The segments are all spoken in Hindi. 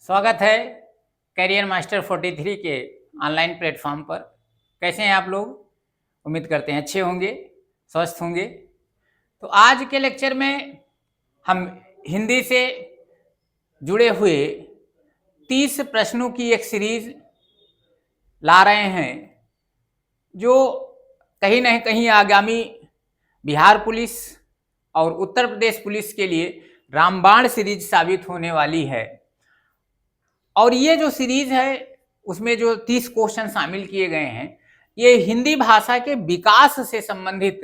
स्वागत है करियर मास्टर 43 के ऑनलाइन प्लेटफॉर्म पर। कैसे हैं आप लोग? उम्मीद करते हैं अच्छे होंगे, स्वस्थ होंगे। तो आज के लेक्चर में हम हिंदी से जुड़े हुए 30 प्रश्नों की एक सीरीज ला रहे हैं, जो कहीं न कहीं आगामी बिहार पुलिस और उत्तर प्रदेश पुलिस के लिए रामबाण सीरीज साबित होने वाली है। और ये जो सीरीज है उसमें जो 30 क्वेश्चन शामिल किए गए हैं, ये हिंदी भाषा के विकास से संबंधित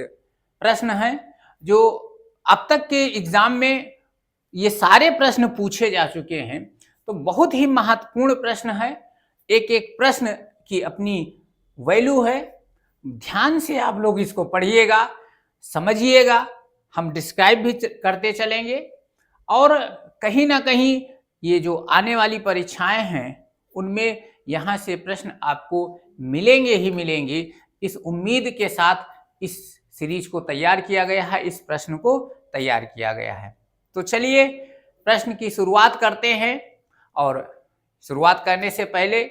प्रश्न हैं, जो अब तक के एग्जाम में ये सारे प्रश्न पूछे जा चुके हैं। तो बहुत ही महत्वपूर्ण प्रश्न है, एक एक प्रश्न की अपनी वैल्यू है। ध्यान से आप लोग इसको पढ़िएगा, समझिएगा, हम डिस्क्राइब भी करते चलेंगे। और कहीं ना कहीं ये जो आने वाली परीक्षाएं हैं उनमें यहाँ से प्रश्न आपको मिलेंगे ही मिलेंगे। इस उम्मीद के साथ इस सीरीज को तैयार किया गया है, इस प्रश्न को तैयार किया गया है। तो चलिए प्रश्न की शुरुआत करते हैं। और शुरुआत करने से पहले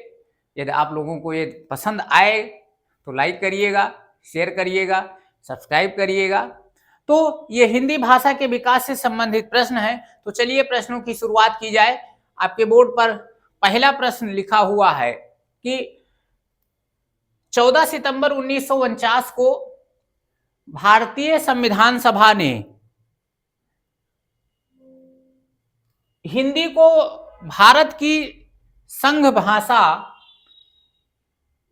यदि आप लोगों को ये पसंद आए तो लाइक करिएगा, शेयर करिएगा, सब्सक्राइब करिएगा। तो ये हिंदी भाषा के विकास से संबंधित प्रश्न है। तो चलिए प्रश्नों की शुरुआत की जाए। आपके बोर्ड पर पहला प्रश्न लिखा हुआ है कि 14 सितंबर 1949 को भारतीय संविधान सभा ने हिंदी को भारत की संघ भाषा,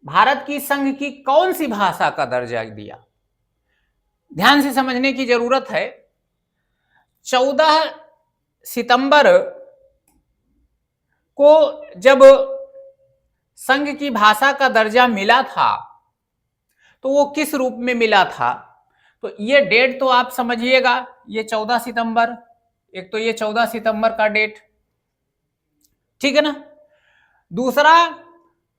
भारत की संघ की कौन सी भाषा का दर्जा दिया? ध्यान से समझने की जरूरत है। 14 सितंबर को जब संघ की भाषा का दर्जा मिला था तो वो किस रूप में मिला था? तो ये डेट तो आप समझिएगा, ये 14 सितंबर, एक तो ये 14 सितंबर का डेट, ठीक है ना। दूसरा,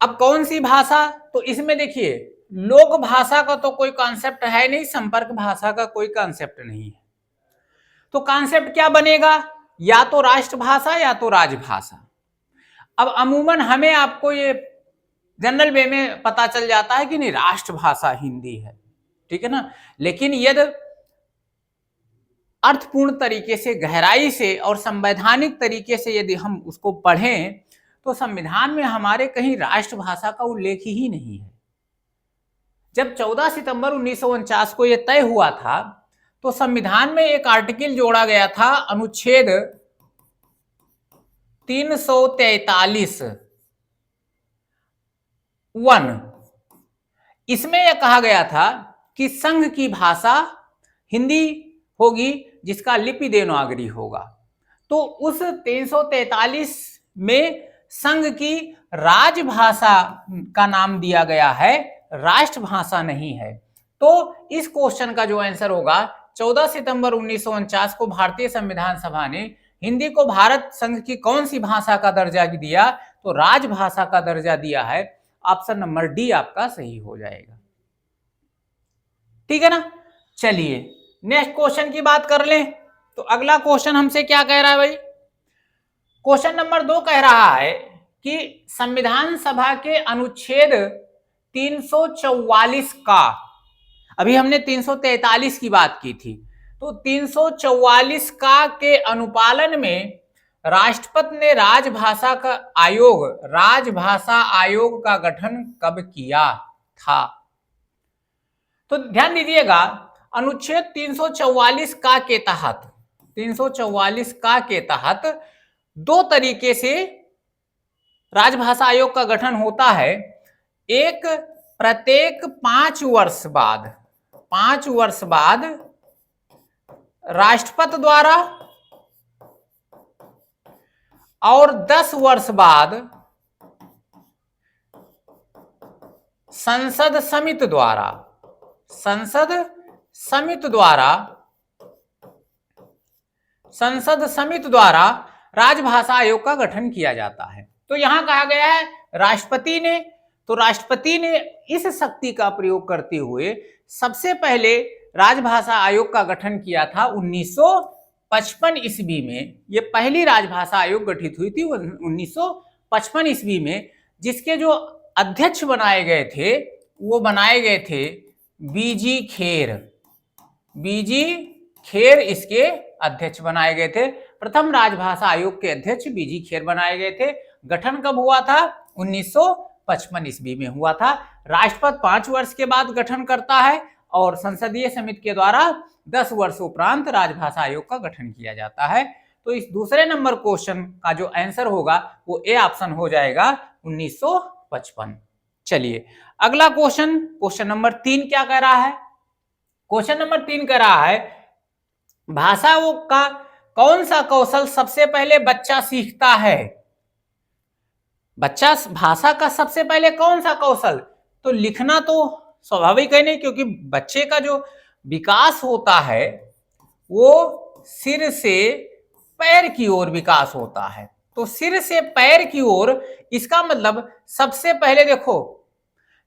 अब कौन सी भाषा? तो इसमें देखिए लोक भाषा का तो कोई कॉन्सेप्ट है नहीं, संपर्क भाषा का कोई कॉन्सेप्ट नहीं है। तो कॉन्सेप्ट क्या बनेगा? या तो राष्ट्रभाषा या तो राजभाषा। अब अमूमन हमें आपको ये जनरल वे में पता चल जाता है कि नहीं राष्ट्रभाषा हिंदी है, ठीक है ना। लेकिन यदि अर्थपूर्ण तरीके से, गहराई से और संवैधानिक तरीके से यदि हम उसको पढ़ें तो संविधान में हमारे कहीं राष्ट्रभाषा का उल्लेख ही नहीं है। जब 14 सितंबर 1949 को यह तय हुआ था तो संविधान में एक आर्टिकल जोड़ा गया था, अनुच्छेद 343 1। इसमें यह कहा गया था कि संघ की भाषा हिंदी होगी जिसका लिपि देवनागरी होगा। तो उस 343 में संघ की राजभाषा का नाम दिया गया है, राष्ट्रभाषा नहीं है। तो इस क्वेश्चन का जो आंसर होगा, 14 सितंबर 1949 को भारतीय संविधान सभा ने हिंदी को भारत संघ की कौन सी भाषा का दर्जा दिया? तो राजभाषा का दर्जा दिया है। ऑप्शन नंबर डी आपका सही हो जाएगा, ठीक है ना। चलिए नेक्स्ट क्वेश्चन की बात कर लें। तो अगला क्वेश्चन हमसे क्या कह रहा है भाई? क्वेश्चन नंबर 2 कह रहा है कि संविधान सभा के अनुच्छेद 344 का, अभी हमने 343 की बात की थी, तो 344 का के अनुपालन में राष्ट्रपति ने राजभाषा आयोग का गठन कब किया था? तो ध्यान दीजिएगा, अनुच्छेद 344 का के तहत, 344 का के तहत दो तरीके से राजभाषा आयोग का गठन होता है। एक, प्रत्येक 5 वर्ष बाद राष्ट्रपति द्वारा और 10 वर्ष बाद संसद समिति द्वारा राजभाषा आयोग का गठन किया जाता है। तो यहां कहा गया है राष्ट्रपति ने, तो राष्ट्रपति ने इस शक्ति का प्रयोग करते हुए सबसे पहले राजभाषा आयोग का गठन किया था 19 1955 ईस्वी में ये पहली राजभाषा आयोग गठित हुई थी 1955 ईस्वी में, जिसके जो अध्यक्ष बनाए गए थे वो बनाए गए थे बीजी खेर। बीजी खेर इसके अध्यक्ष बनाए गए थे। प्रथम राजभाषा आयोग के अध्यक्ष बीजी खेर बनाए गए थे। गठन कब हुआ था? 1955 ईस्वी में हुआ था। राष्ट्रपति 5 वर्ष के बाद गठन करता है और संसदीय समिति के द्वारा 10 वर्ष उपरांत राजभाषा आयोग का गठन किया जाता है। तो इस दूसरे नंबर क्वेश्चन का जो आंसर होगा वो ए ऑप्शन हो जाएगा 1955। चलिए अगला क्वेश्चन नंबर 3 क्या कह रहा है? क्वेश्चन नंबर 3 कह रहा है भाषा का कौन सा कौशल सबसे पहले बच्चा सीखता है? बच्चा भाषा का सबसे पहले कौन सा कौशल? तो लिखना तो स्वाभाविक है नहीं, क्योंकि बच्चे का जो विकास होता है वो सिर से पैर की ओर विकास होता है। तो सिर से पैर की ओर, इसका मतलब सबसे पहले देखो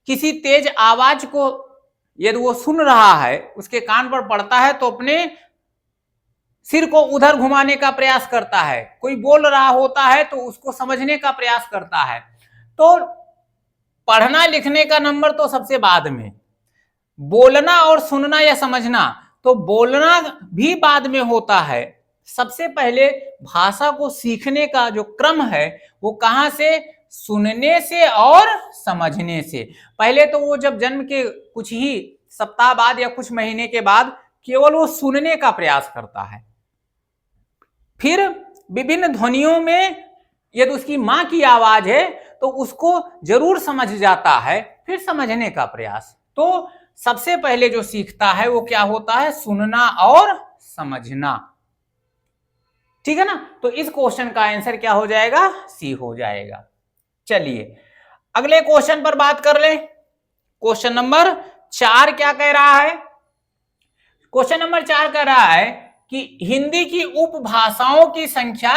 किसी तेज आवाज को यदि वो सुन रहा है, उसके कान पर पड़ता है तो अपने सिर को उधर घुमाने का प्रयास करता है। कोई बोल रहा होता है तो उसको समझने का प्रयास करता है। तो पढ़ना लिखने का नंबर तो सबसे बाद में, बोलना और सुनना या समझना, तो बोलना भी बाद में होता है। सबसे पहले भाषा को सीखने का जो क्रम है वो कहां से? सुनने से और समझने से। पहले तो वो जब जन्म के कुछ ही सप्ताह बाद या कुछ महीने के बाद केवल वो सुनने का प्रयास करता है, फिर विभिन्न ध्वनियों में यदि उसकी मां की आवाज है तो उसको जरूर समझ जाता है, फिर समझने का प्रयास। तो सबसे पहले जो सीखता है वो क्या होता है? सुनना और समझना। ठीक है ना? तो इस क्वेश्चन का आंसर क्या हो जाएगा? सी हो जाएगा। चलिए अगले क्वेश्चन पर बात कर ले। क्वेश्चन नंबर 4 क्या कह रहा है? क्वेश्चन नंबर 4 कह रहा है कि हिंदी की उपभाषाओं की संख्या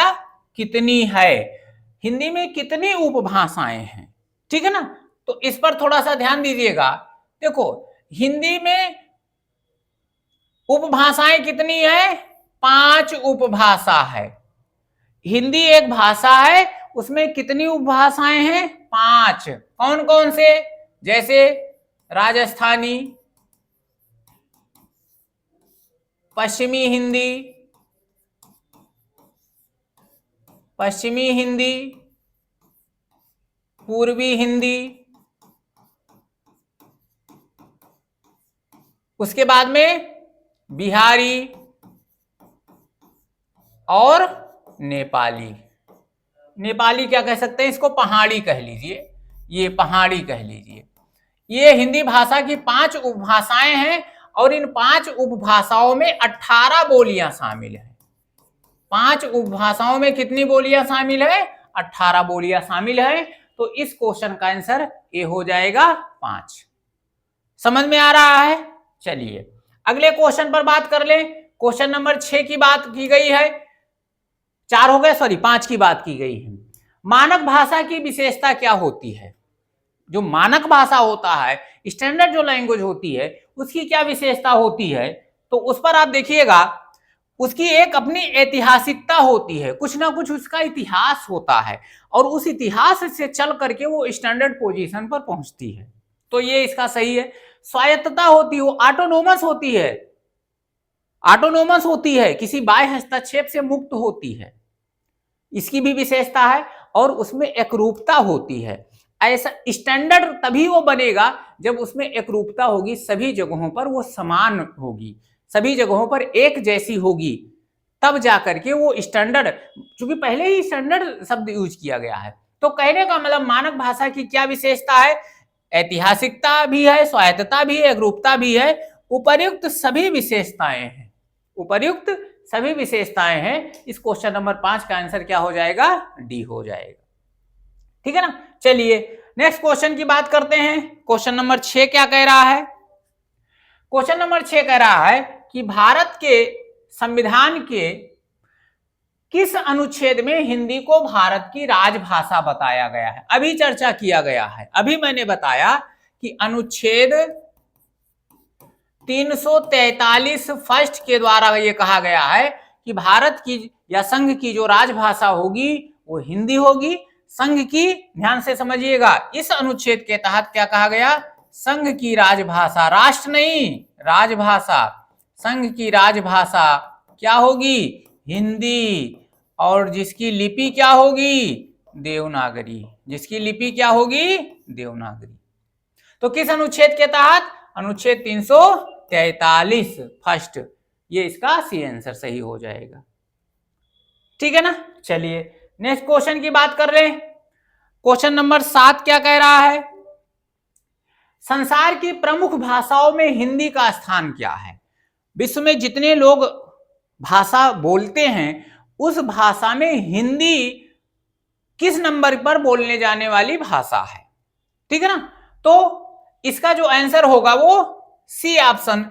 कितनी है? हिंदी में कितनी उपभाषाएं हैं? ठीक है ना? तो इस पर थोड़ा सा ध्यान दीजिएगा। देखो हिंदी में उपभाषाएं कितनी है? 5 उपभाषा है। हिंदी एक भाषा है, उसमें कितनी उपभाषाएं हैं? 5। कौन कौन से? जैसे राजस्थानी, पश्चिमी हिंदी, पूर्वी हिंदी, उसके बाद में बिहारी और नेपाली। नेपाली क्या कह सकते हैं? इसको पहाड़ी कह लीजिए, ये पहाड़ी कह लीजिए। ये हिंदी भाषा की 5 उपभाषाएं हैं और इन 5 उपभाषाओं में 18 बोलियां शामिल हैं। 5 उपभाषाओं में कितनी बोलियां शामिल है? 18 बोलियां शामिल है। तो इस क्वेश्चन का आंसर ए हो जाएगा 5। समझ में आ रहा है? चलिए अगले क्वेश्चन पर बात कर ले। क्वेश्चन नंबर 6 की बात की गई है, 4 हो गए, सॉरी 5 की बात की गई है। मानक भाषा की विशेषता क्या होती है? जो मानक भाषा होता है, स्टैंडर्ड जो लैंग्वेज होती है, उसकी क्या विशेषता होती है? तो उस पर आप देखिएगा, उसकी एक अपनी ऐतिहासिकता होती है, कुछ ना कुछ उसका इतिहास होता है और उस इतिहास से चल करके वो स्टैंडर्ड पोजीशन पर पहुंचती है। तो ये इसका सही है। स्वायत्तता होती है, वो ऑटोनोमस होती है, किसी बाह्य हस्तक्षेप से मुक्त होती है, इसकी भी विशेषता है। और उसमें एकरूपता होती है। ऐसा स्टैंडर्ड तभी वो बनेगा जब उसमें एकरूपता होगी, सभी जगहों पर वो समान होगी, सभी जगहों पर एक जैसी होगी, तब जाकर के वो स्टैंडर्ड, क्योंकि पहले ही स्टैंडर्ड शब्द यूज किया गया है। तो कहने का मतलब मानक भाषा की क्या विशेषता है? ऐतिहासिकता भी है, स्वायत्तता भी है, एकरूपता भी है, उपर्युक्त सभी विशेषताएं हैं, उपर्युक्त सभी विशेषताएं हैं। इस क्वेश्चन नंबर 5 का आंसर क्या हो जाएगा? डी हो जाएगा। ठीक है ना? चलिए नेक्स्ट क्वेश्चन की बात करते हैं। क्वेश्चन नंबर 6 क्या कह रहा है? क्वेश्चन नंबर 6 कह रहा है कि भारत के संविधान के किस अनुच्छेद में हिंदी को भारत की राजभाषा बताया गया है? अभी चर्चा किया गया है, अभी मैंने बताया कि अनुच्छेद 343 फर्स्ट के द्वारा ये कहा गया है कि भारत की या संघ की जो राजभाषा होगी वो हिंदी होगी। संघ की, ध्यान से समझिएगा, इस अनुच्छेद के तहत क्या कहा गया, संघ की राजभाषा, राष्ट्र नहीं, राजभाषा, संघ की राजभाषा क्या होगी, हिंदी, और जिसकी लिपि क्या होगी, देवनागरी, जिसकी लिपि क्या होगी, देवनागरी। तो किस अनुच्छेद के तहत, अनुच्छेद 343 फर्स्ट, ये इसका सी आंसर सही हो जाएगा। ठीक है ना। चलिए नेक्स्ट क्वेश्चन की बात कर रहे हैं। क्वेश्चन नंबर 7 क्या कह रहा है, संसार की प्रमुख भाषाओं में हिंदी का स्थान क्या है। विश्व में जितने लोग भाषा बोलते हैं उस भाषा में हिंदी किस नंबर पर बोलने जाने वाली भाषा है। ठीक है ना। तो इसका जो आंसर होगा वो सी ऑप्शन,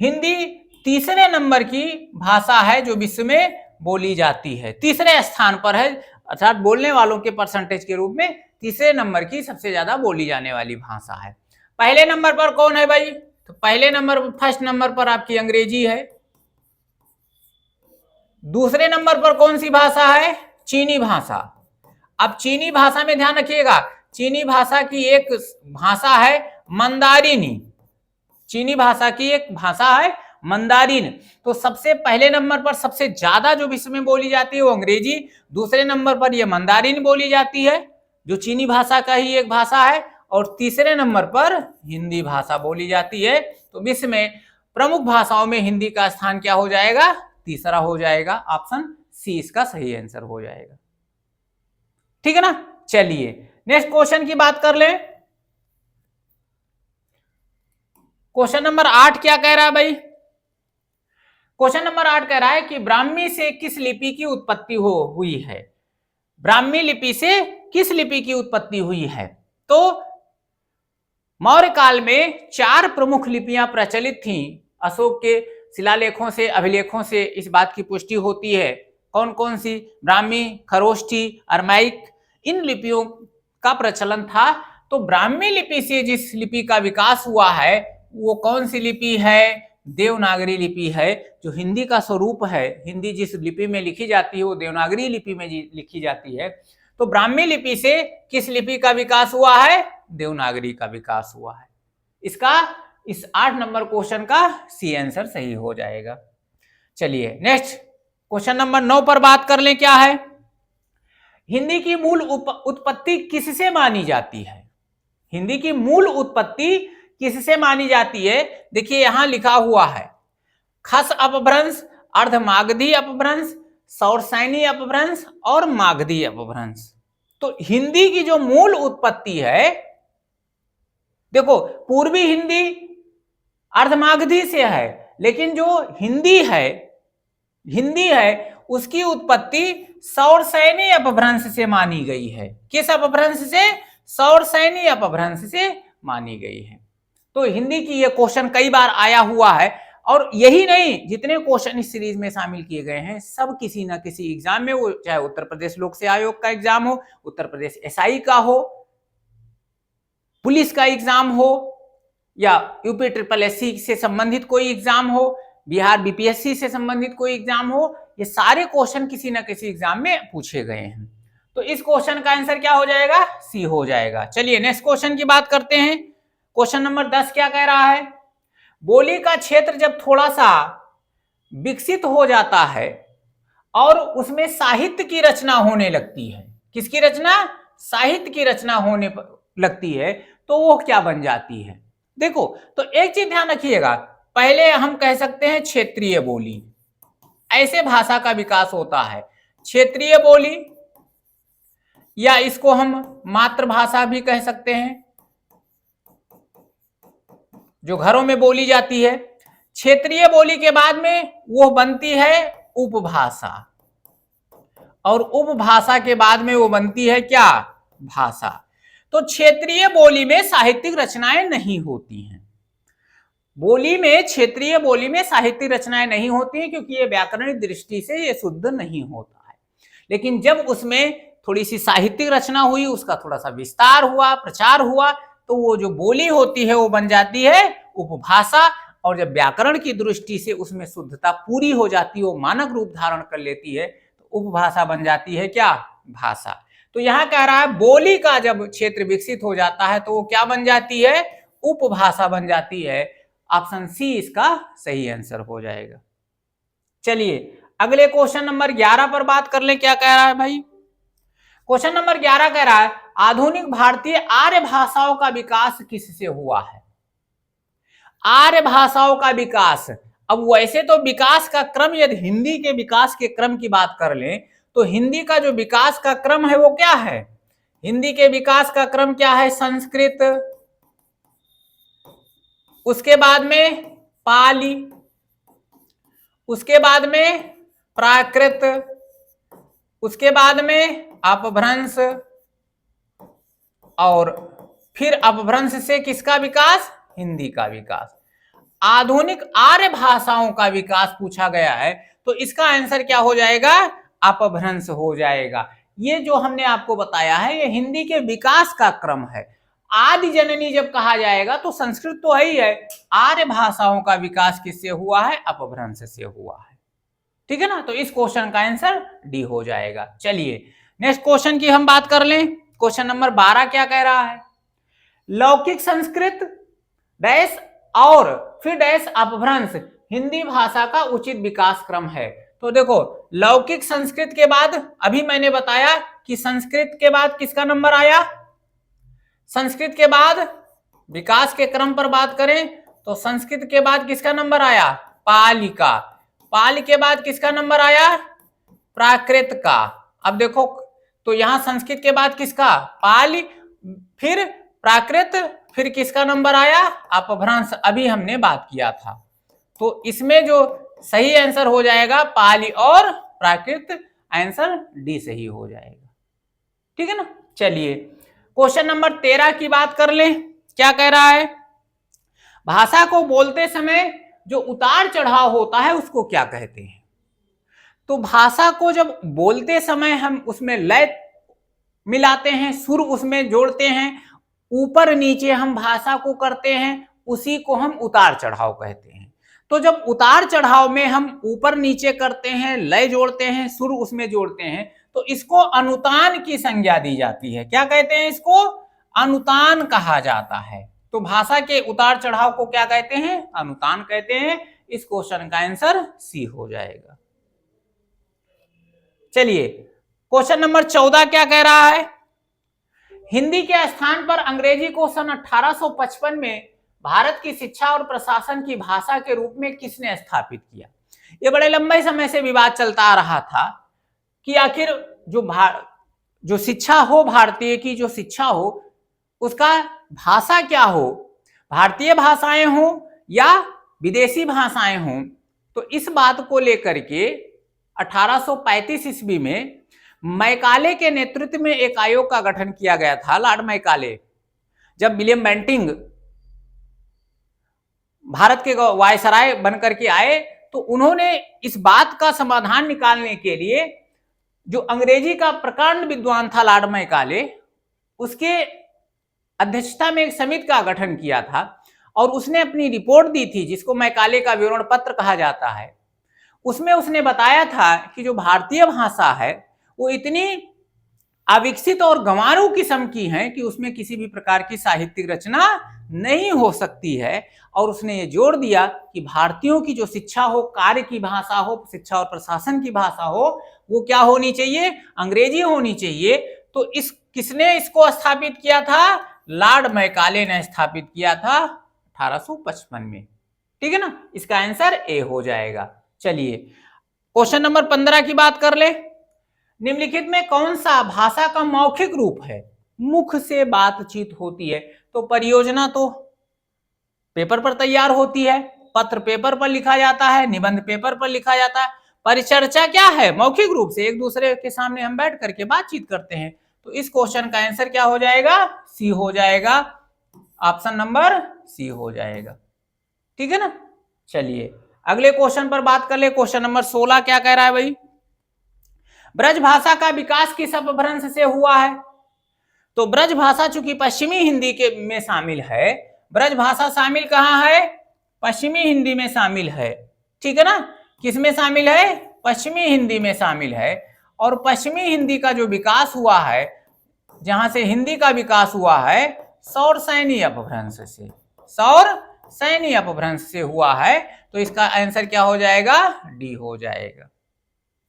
हिंदी तीसरे नंबर की भाषा है जो विश्व में बोली जाती है, तीसरे स्थान पर है, अर्थात बोलने वालों के परसेंटेज के रूप में तीसरे नंबर की सबसे ज्यादा बोली जाने वाली भाषा है। पहले नंबर पर कौन है भाई, तो पहले नंबर, फर्स्ट नंबर पर आपकी अंग्रेजी है। दूसरे नंबर पर कौन सी भाषा है, चीनी भाषा। अब चीनी भाषा में ध्यान रखिएगा, चीनी भाषा की एक भाषा है मंदारिनी, चीनी भाषा की एक भाषा है मंदारिन। तो सबसे पहले नंबर पर सबसे ज्यादा जो विश्व में बोली जाती है वो अंग्रेजी, दूसरे नंबर पर ये मंदारिन बोली जाती है जो चीनी भाषा का ही एक भाषा है, और तीसरे नंबर पर हिंदी भाषा बोली जाती है। तो विश्व में प्रमुख भाषाओं में हिंदी का स्थान क्या हो जाएगा, तीसरा हो जाएगा, ऑप्शन सी इसका सही आंसर हो जाएगा। ठीक है ना। चलिए नेक्स्ट क्वेश्चन की बात कर लें। क्वेश्चन नंबर 8 क्या कह रहा है भाई, क्वेश्चन नंबर 8 कह रहा है कि ब्राह्मी से किस लिपि की उत्पत्ति हुई है। ब्राह्मी लिपि से किस लिपि की उत्पत्ति हुई है। तो मौर्य काल में 4 प्रमुख लिपियां प्रचलित थीं। अशोक के शिलालेखों से, अभिलेखों से इस बात की पुष्टि होती है। कौन कौन सी, ब्राह्मी, खरोष्ठी, अरमैक, इन लिपियों का प्रचलन था। तो ब्राह्मी लिपि से जिस लिपि का विकास हुआ है वो कौन सी लिपि है, देवनागरी लिपि है, जो हिंदी का स्वरूप है। हिंदी जिस लिपि में लिखी जाती है वो देवनागरी लिपि में लिखी जाती है। तो ब्राह्मी लिपि से किस लिपि का विकास हुआ है, देवनागरी का विकास हुआ है। इसका इस 8 नंबर क्वेश्चन का सी आंसर सही हो जाएगा। चलिए नेक्स्ट क्वेश्चन नंबर 9 पर बात कर लें। क्या है, हिंदी की मूल उत्पत्ति किससे मानी जाती है। हिंदी की मूल उत्पत्ति किससे मानी जाती है। देखिए यहां लिखा हुआ है, खस अपभ्रंश, अर्धमागधी अपभ्रंश, सौरसैनी अपभ्रंश और मागधी अपभ्रंश। तो हिंदी की जो मूल उत्पत्ति है, देखो पूर्वी हिंदी अर्धमागधी से है, लेकिन जो हिंदी है उसकी उत्पत्ति सौरसैनी अपभ्रंश से मानी गई है। किस अपभ्रंश से, सौरसैनी अपभ्रंश से मानी गई है। तो हिंदी की यह क्वेश्चन कई बार आया हुआ है, और यही नहीं, जितने क्वेश्चन इस सीरीज में शामिल किए गए हैं सब किसी ना किसी एग्जाम में, वो चाहे उत्तर प्रदेश लोक सेवा आयोग का एग्जाम हो, उत्तर प्रदेश एसआई का हो, पुलिस का एग्जाम हो, या यूपी SSSC से संबंधित कोई एग्जाम हो, बिहार बीपीएससी से संबंधित कोई एग्जाम हो, ये सारे क्वेश्चन किसी ना किसी एग्जाम में पूछे गए हैं। तो इस क्वेश्चन का आंसर क्या हो जाएगा, सी हो जाएगा। चलिए नेक्स्ट क्वेश्चन की बात करते हैं। क्वेश्चन नंबर 10 क्या कह रहा है, बोली का क्षेत्र जब थोड़ा सा विकसित हो जाता है और उसमें साहित्य की रचना होने लगती है, किसकी रचना, साहित्य की रचना होने लगती है, तो वो क्या बन जाती है। देखो तो एक चीज ध्यान रखिएगा, पहले हम कह सकते हैं क्षेत्रीय बोली, ऐसे भाषा का विकास होता है, क्षेत्रीय बोली, या इसको हम मातृभाषा भी कह सकते हैं, जो घरों में बोली जाती है। क्षेत्रीय बोली के बाद में वो बनती है उपभाषा, और उपभाषा के बाद में वो बनती है क्या, भाषा। तो क्षेत्रीय बोली में साहित्यिक रचनाएं नहीं होती हैं, बोली में, क्षेत्रीय बोली में साहित्यिक रचनाएं नहीं होती हैं, क्योंकि ये व्याकरणिक दृष्टि से ये शुद्ध नहीं होता है। लेकिन जब उसमें थोड़ी सी साहित्यिक रचना हुई, उसका थोड़ा सा विस्तार हुआ, प्रचार हुआ, तो वो जो बोली होती है वो बन जाती है उपभाषा, और जब व्याकरण की दृष्टि से उसमें शुद्धता पूरी हो जाती है, वो मानक रूप धारण कर लेती है, तो उपभाषा बन जाती है क्या? भाषा। तो यहां कह रहा है बोली का जब क्षेत्र विकसित हो जाता है तो वो क्या बन जाती है? उपभाषा बन जाती है। ऑप्शन सी इसका सही आंसर हो जाएगा। चलिए अगले क्वेश्चन नंबर 11 पर बात कर लें। क्या कह रहा है भाई? क्वेश्चन नंबर 11 कह रहा है आधुनिक भारतीय आर्य भाषाओं का विकास किससे हुआ है? आर्य भाषाओं का विकास। अब वैसे तो विकास का क्रम, यदि हिंदी के विकास के क्रम की बात कर लें तो हिंदी का जो विकास का क्रम है वो क्या है? हिंदी के विकास का क्रम क्या है? संस्कृत, उसके बाद में पाली, उसके बाद में प्राकृत, उसके बाद में अपभ्रंश, और फिर अपभ्रंश से किसका विकास? हिंदी का विकास। आधुनिक आर्य भाषाओं का विकास पूछा गया है तो इसका आंसर क्या हो जाएगा? अपभ्रंश हो जाएगा। ये जो हमने आपको बताया है ये हिंदी के विकास का क्रम है। आदि जननी जब कहा जाएगा तो संस्कृत तो है ही है, आर्य भाषाओं का विकास किससे हुआ है? अपभ्रंश से हुआ है। ठीक है ना? तो इस क्वेश्चन का आंसर डी हो जाएगा। चलिए नेक्स्ट क्वेश्चन की हम बात कर लें। क्वेश्चन नंबर 12 क्या कह रहा है? लौकिक संस्कृत डैश और फिर डैश अपभ्रंश हिंदी भाषा का उचित विकास क्रम है। तो देखो लौकिक संस्कृत के बाद अभी मैंने बताया कि संस्कृत के बाद किसका नंबर आया? संस्कृत के बाद विकास के क्रम पर बात करें तो संस्कृत के बाद किसका नंबर आया? पाली का। पाली के बाद किसका नंबर आया? प्राकृत का। अब देखो तो यहां संस्कृत के बाद किसका? पाली, फिर प्राकृत, फिर किसका नंबर आया? अपभ्रंश। अभी हमने बात किया था। तो इसमें जो सही आंसर हो जाएगा पाली और प्राकृत, आंसर डी सही हो जाएगा। ठीक है ना? चलिए क्वेश्चन नंबर 13 की बात कर लें। क्या कह रहा है? भाषा को बोलते समय जो उतार चढ़ाव होता है उसको क्या कहते हैं? तो भाषा को जब बोलते समय हम उसमें लय मिलाते हैं, सुर उसमें जोड़ते हैं, ऊपर नीचे हम भाषा को करते हैं, उसी को हम उतार चढ़ाव कहते हैं। तो जब उतार चढ़ाव में हम ऊपर नीचे करते हैं, लय जोड़ते हैं, सुर उसमें जोड़ते हैं, तो इसको अनुतान की संज्ञा दी जाती है। क्या कहते हैं? इसको अनुतान कहा जाता है। तो भाषा के उतार चढ़ाव को क्या कहते हैं? अनुतान कहते हैं। इस क्वेश्चन का आंसर सी हो जाएगा। चलिए क्वेश्चन नंबर 14 क्या कह रहा है? हिंदी के स्थान पर अंग्रेजी को सन 1855 में भारत की शिक्षा और प्रशासन की भाषा के रूप में किसने स्थापित किया? ये बड़े लंबे समय से विवाद चलता आ रहा था कि आखिर जो शिक्षा हो, भारतीय की जो शिक्षा हो, उसका भाषा क्या हो, भारतीय भाषाएं हो या विदेशी भाषाएं हों। तो इस बात को लेकर के 1835 ईस्वी में मैकाले के नेतृत्व में एक आयोग का गठन किया गया था। लॉर्ड मैकाले, जब विलियम बेंटिंग भारत के वायसराय बनकर के आए तो उन्होंने इस बात का समाधान निकालने के लिए जो अंग्रेजी का प्रकांड विद्वान था लॉर्ड मैकाले, उसके अध्यक्षता में एक समिति का गठन किया था और उसने अपनी रिपोर्ट दी थी जिसको मैकाले का विवरण पत्र कहा जाता है। उसमें उसने बताया था कि जो भारतीय भाषा है वो इतनी अविकसित और गंवारू किस्म की है कि उसमें किसी भी प्रकार की साहित्यिक रचना नहीं हो सकती है। और उसने ये जोड़ दिया कि भारतीयों की जो शिक्षा हो, कार्य की भाषा हो, शिक्षा और प्रशासन की भाषा हो, वो क्या होनी चाहिए? अंग्रेजी होनी चाहिए। तो किसने इसको स्थापित किया था? लॉर्ड मैकाले ने स्थापित किया था 1855 में। ठीक है ना? इसका आंसर ए हो जाएगा। चलिए क्वेश्चन नंबर 15 की बात कर ले। निम्नलिखित में कौन सा भाषा का मौखिक रूप है? मुख से बातचीत होती है। तो परियोजना तो पेपर पर तैयार होती है, पत्र पेपर पर लिखा जाता है, निबंध पेपर पर लिखा जाता है। परिचर्चा क्या है? मौखिक रूप से एक दूसरे के सामने हम बैठ करके बातचीत करते हैं। तो इस क्वेश्चन का आंसर क्या हो जाएगा? सी हो जाएगा। ऑप्शन नंबर सी हो जाएगा। ठीक है ना? चलिए अगले क्वेश्चन पर बात कर ले। क्वेश्चन नंबर 16 क्या कह रहा है भाई? ब्रज भाषा का विकास किस अपभ्रंश से हुआ है? तो ब्रज भाषा चूंकि पश्चिमी हिंदी के में शामिल है, ब्रज भाषा शामिल कहां है? पश्चिमी हिंदी में शामिल है, ठीक है ना। किस में शामिल है? पश्चिमी हिंदी में शामिल है। और पश्चिमी हिंदी का जो विकास हुआ है, जहां से हिंदी का विकास हुआ है, सौर सैनी अपभ्रंश से, सौर सैनी अपभ्रंश से हुआ है। तो इसका आंसर क्या हो जाएगा? डी हो जाएगा।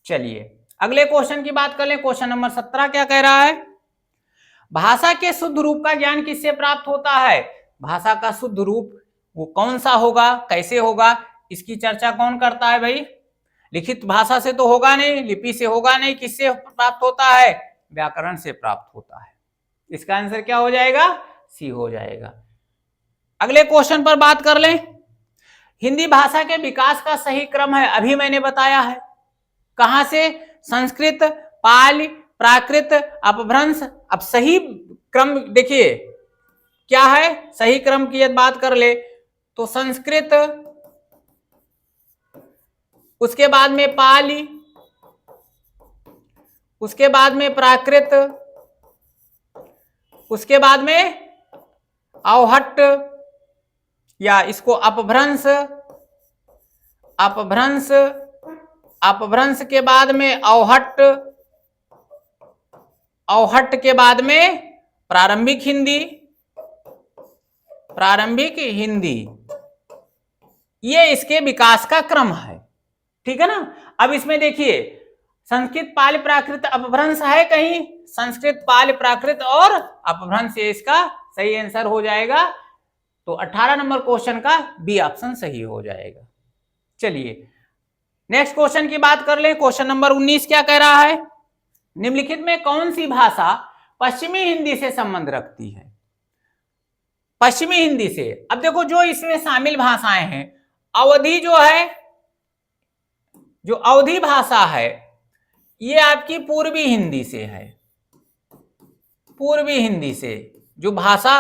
चलिए अगले क्वेश्चन की बात कर ले। क्वेश्चन नंबर 17 क्या कह रहा है? भाषा के शुद्ध रूप का ज्ञान किससे प्राप्त होता है? भाषा का शुद्ध रूप वो कौन सा होगा, कैसे होगा, इसकी चर्चा कौन करता है भाई? लिखित भाषा से तो होगा नहीं, लिपि से होगा नहीं, किससे प्राप्त होता है? व्याकरण से प्राप्त होता है। इसका आंसर क्या हो जाएगा? सी हो जाएगा। अगले क्वेश्चन पर बात कर लें। हिंदी भाषा के विकास का सही क्रम है, अभी मैंने बताया है। कहां से? संस्कृत, पाली, प्राकृत, अपभ्रंश। अब सही क्रम देखिए क्या है, सही क्रम की यदि बात कर ले तो संस्कृत, उसके बाद में पाली, उसके बाद में प्राकृत, उसके बाद में अवहट्ट या इसको अपभ्रंश, अपभ्रंश, अपभ्रंश के बाद में अवहट्ट, अवहट्ट के बाद में प्रारंभिक हिंदी, प्रारंभिक हिंदी। ये इसके विकास का क्रम है, ठीक है ना। अब इसमें देखिए संस्कृत, पाली, प्राकृत, अपभ्रंश है कहीं? संस्कृत, पाली, प्राकृत और अपभ्रंश, ये इसका सही आंसर हो जाएगा। तो 18 नंबर क्वेश्चन का बी ऑप्शन सही हो जाएगा। चलिए नेक्स्ट क्वेश्चन की बात कर ले। क्वेश्चन नंबर 19 क्या कह रहा है? निम्नलिखित में कौन सी भाषा पश्चिमी हिंदी से संबंध रखती है? पश्चिमी हिंदी से। अब देखो जो इसमें शामिल भाषाएं हैं, अवधी जो है, जो अवधी भाषा है, ये आपकी पूर्वी हिंदी से है। पूर्वी हिंदी से जो भाषा,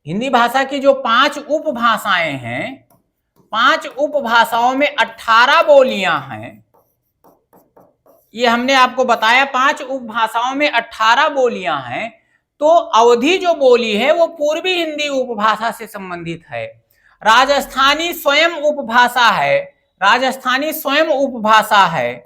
हिंदी भाषा की जो 5 उपभाषाएं हैं, 5 उपभाषाओं में 18 बोलियां हैं। ये हमने आपको बताया 5 उपभाषाओं में 18 बोलियां हैं। तो अवधी जो बोली है वो पूर्वी हिंदी उपभाषा से संबंधित है। राजस्थानी स्वयं उपभाषा है, राजस्थानी स्वयं उपभाषा है,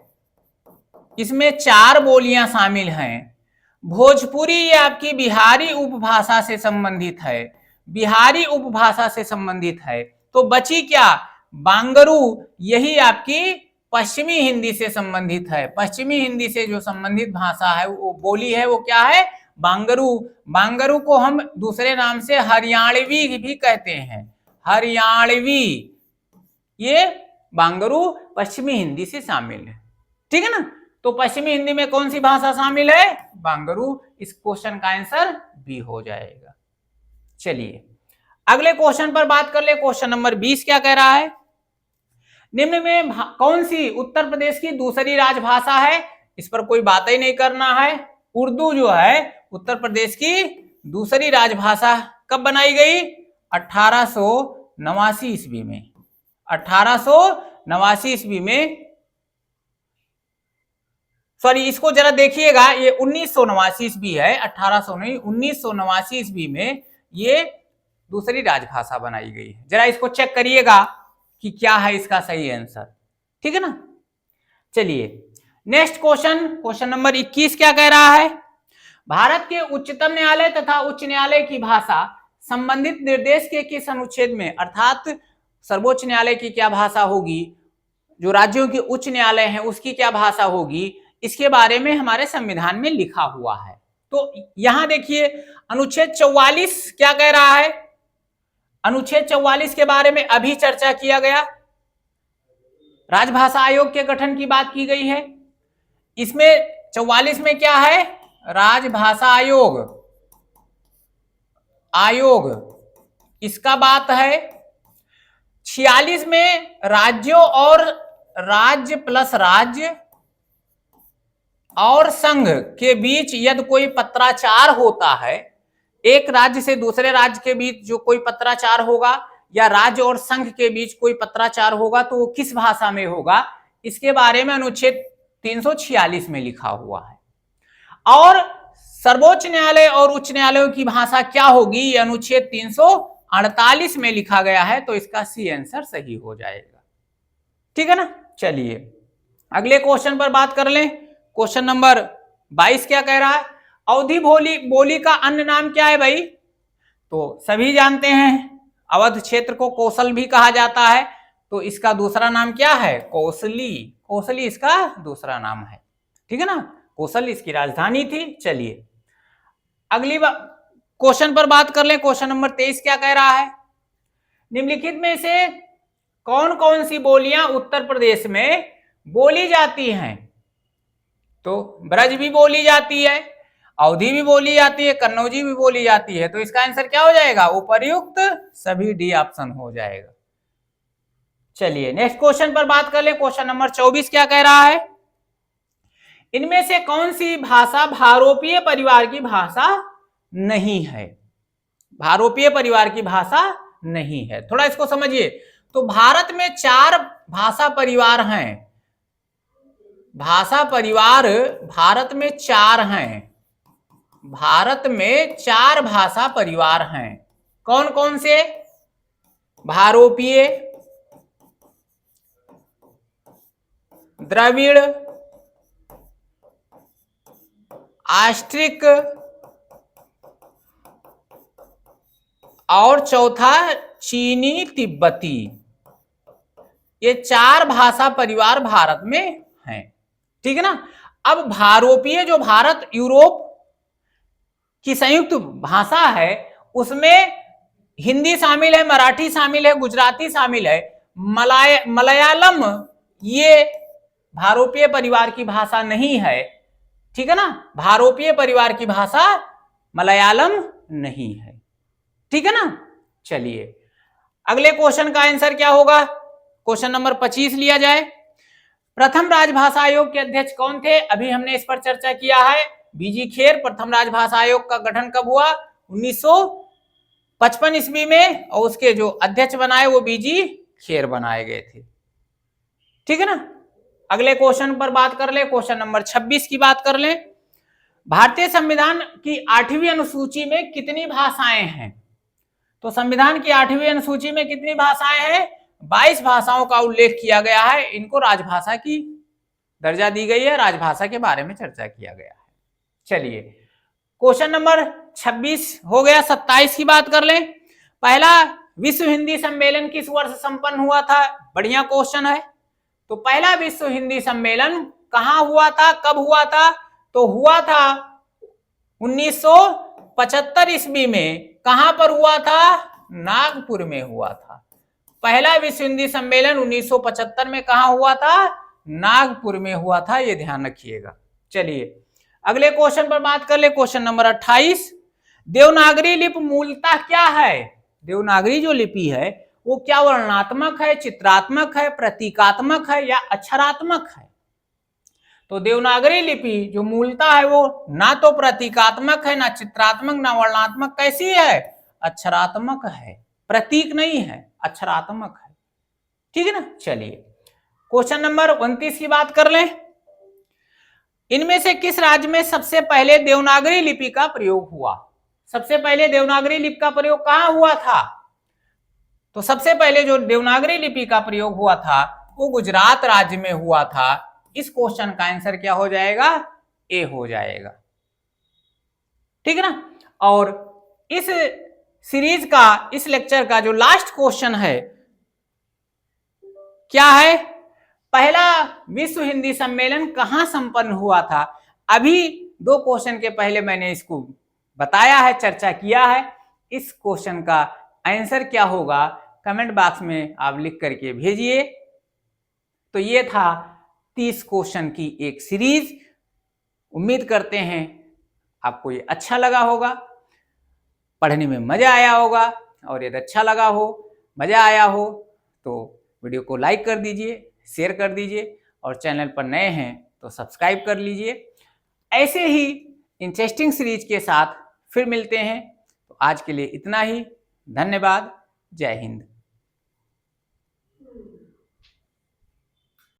इसमें 4 बोलियां शामिल हैं। भोजपुरी ये आपकी बिहारी उपभाषा से संबंधित है, बिहारी उपभाषा से संबंधित है। तो बची क्या? बांगरू, यही आपकी पश्चिमी हिंदी से संबंधित है। पश्चिमी हिंदी से जो संबंधित भाषा है, वो बोली है, वो क्या है? बांगरू। बांगरू को हम दूसरे नाम से हरियाणवी भी कहते हैं, हरियाणवी। ये बांगरू पश्चिमी हिंदी से शामिल है, ठीक है ना। तो पश्चिमी हिंदी में कौन सी भाषा शामिल है? बांगरू। इस क्वेश्चन का आंसर बी हो जाएगा। चलिए अगले क्वेश्चन पर बात कर ले। क्वेश्चन नंबर 20 क्या कह रहा है? निम्न में कौन सी उत्तर प्रदेश की दूसरी राजभाषा है? इस पर कोई बात ही नहीं करना है। उर्दू जो है उत्तर प्रदेश की दूसरी राजभाषा कब बनाई गई? 1889 ईस्वी में। 1889 ईस्वी में, सॉरी इसको जरा देखिएगा, ये 1989 ईस्वी है, 1800 नहीं, 1989 ईस्वी में ये दूसरी राजभाषा बनाई गई है। जरा इसको चेक करिएगा कि क्या है इसका सही आंसर, ठीक है ना। चलिए नेक्स्ट क्वेश्चन, क्वेश्चन नंबर 21 क्या कह रहा है? भारत के उच्चतम न्यायालय तथा उच्च न्यायालय की भाषा संबंधित निर्देश के किस अनुच्छेद में, अर्थात सर्वोच्च न्यायालय की क्या भाषा होगी, जो राज्यों के उच्च न्यायालय हैं उसकी क्या भाषा होगी, इसके बारे में हमारे संविधान में लिखा हुआ है। तो यहां देखिए अनुच्छेद 44 क्या कह रहा है? अनुच्छेद 44 के बारे में अभी चर्चा किया गया, राजभाषा आयोग के गठन की बात की गई है। इसमें 44 में क्या है? राजभाषा आयोग, आयोग इसका बात है। 46 में राज्यों और राज्य प्लस राज्य और संघ के बीच यदि कोई पत्राचार होता है, एक राज्य से दूसरे राज्य के बीच जो कोई पत्राचार होगा या राज्य और संघ के बीच कोई पत्राचार होगा तो वो किस भाषा में होगा, इसके बारे में अनुच्छेद 346 में लिखा हुआ है। और सर्वोच्च न्यायालय और उच्च न्यायालयों की भाषा क्या होगी, ये अनुच्छेद 48 में लिखा गया है, तो इसका सी आंसर सही हो जाएगा। ठीक है ना। चलिए अगले क्वेश्चन पर बात कर लें। क्वेश्चन नंबर 22 क्या कह रहा है? अवधी बोली का अन्य नाम क्या है भाई? तो सभी जानते हैं अवध क्षेत्र को कोसल भी कहा जाता है, तो इसका दूसरा नाम क्या है? कोसली। कोसली इसका दूसरा नाम है। ठीक है ना, कोसल इसकी राजधानी थी। चलिए अगली क्वेश्चन पर बात कर ले। क्वेश्चन नंबर 23 क्या कह रहा है? निम्नलिखित में से कौन कौन सी बोलियां उत्तर प्रदेश में बोली जाती हैं? तो ब्रज भी बोली जाती है, अवधी भी बोली जाती है, कन्नौजी भी बोली जाती है, तो इसका आंसर क्या हो जाएगा? उपर्युक्त सभी डी ऑप्शन हो जाएगा। चलिए नेक्स्ट क्वेश्चन पर बात कर ले। क्वेश्चन नंबर 24 क्या कह रहा है? इनमें से कौन सी भाषा भारोपीय परिवार की भाषा नहीं है? भारोपीय परिवार की भाषा नहीं है। थोड़ा इसको समझिए। तो भारत में 4 भाषा परिवार हैं। भाषा परिवार भारत में 4 हैं। भारत में 4 भाषा परिवार हैं। कौन कौन से? भारोपीय, द्रविड़, आस्ट्रिक और चौथा चीनी तिब्बती। ये 4 भाषा परिवार भारत में हैं। ठीक है ना। अब भारोपीय जो भारत यूरोप की संयुक्त भाषा है, उसमें हिंदी शामिल है, मराठी शामिल है, गुजराती शामिल है, मलयालम ये भारोपीय परिवार की भाषा नहीं है। ठीक है ना, भारोपीय परिवार की भाषा मलयालम नहीं है। ठीक है ना। चलिए अगले क्वेश्चन का आंसर क्या होगा? क्वेश्चन नंबर 25 लिया जाए। प्रथम राजभाषा आयोग के अध्यक्ष कौन थे? अभी हमने इस पर चर्चा किया है, बीजी खेर। प्रथम राजभाषा आयोग का गठन कब हुआ? 1955 ईस्वी में, और उसके जो अध्यक्ष बनाए वो बीजी खेर बनाए गए थे। ठीक है ना। अगले क्वेश्चन पर बात कर ले। क्वेश्चन नंबर 26 की बात कर ले। भारतीय संविधान की 8वीं अनुसूची में कितनी भाषाएं हैं? तो संविधान की 8वीं अनुसूची में कितनी भाषाएं हैं? 22 भाषाओं का उल्लेख किया गया है। इनको राजभाषा की दर्जा दी गई है, राजभाषा के बारे में चर्चा किया गया है। चलिए क्वेश्चन नंबर 26 हो गया। 27 की बात कर लें। पहला विश्व हिंदी सम्मेलन किस वर्ष संपन्न हुआ था? बढ़िया क्वेश्चन है। तो पहला विश्व हिंदी सम्मेलन कहां हुआ था, कब हुआ था? तो हुआ था 1975 ईस्वी में। कहां पर हुआ था? नागपुर में हुआ था। पहला विश्व हिंदी सम्मेलन 1975 में कहां हुआ था? नागपुर में हुआ था, ये ध्यान रखिएगा। चलिए अगले क्वेश्चन पर बात कर ले। Question number 28। देवनागरी लिपि मूलतः क्या है? देवनागरी जो लिपि है वो क्या वर्णनात्मक है, चित्रात्मक है, प्रतीकात्मक है या अक्षरात्मक है? तो देवनागरी लिपि जो मूलतः है वो ना तो प्रतीकात्मक है, ना चित्रात्मक, ना वर्णनात्मक। कैसी है? अक्षरात्मक है, प्रतीक नहीं है, अक्षरात्मक है। ठीक है ना। चलिए क्वेश्चन नंबर 29 की बात कर लें। इनमें से किस राज्य में सबसे पहले देवनागरी लिपि का प्रयोग हुआ? सबसे पहले देवनागरी लिपि का प्रयोग कहां हुआ था? तो सबसे पहले जो देवनागरी लिपि का प्रयोग हुआ था वो गुजरात राज्य में हुआ था। इस क्वेश्चन का आंसर क्या हो जाएगा? ए हो जाएगा। ठीक है ना। और इस सीरीज का, इस लेक्चर का जो लास्ट क्वेश्चन है क्या है? पहला विश्व हिंदी सम्मेलन कहां संपन्न हुआ था? अभी 2 क्वेश्चन के पहले मैंने इसको बताया है, चर्चा किया है। इस क्वेश्चन का आंसर क्या होगा कमेंट बॉक्स में आप लिख करके भेजिए। तो ये था 30 क्वेश्चन की एक सीरीज। उम्मीद करते हैं आपको ये अच्छा लगा होगा, पढ़ने में मजा आया होगा। और यदि अच्छा लगा हो, मजा आया हो, तो वीडियो को लाइक कर दीजिए, शेयर कर दीजिए, और चैनल पर नए हैं तो सब्सक्राइब कर लीजिए। ऐसे ही इंटरेस्टिंग सीरीज के साथ फिर मिलते हैं। तो आज के लिए इतना ही। धन्यवाद। जय हिंद।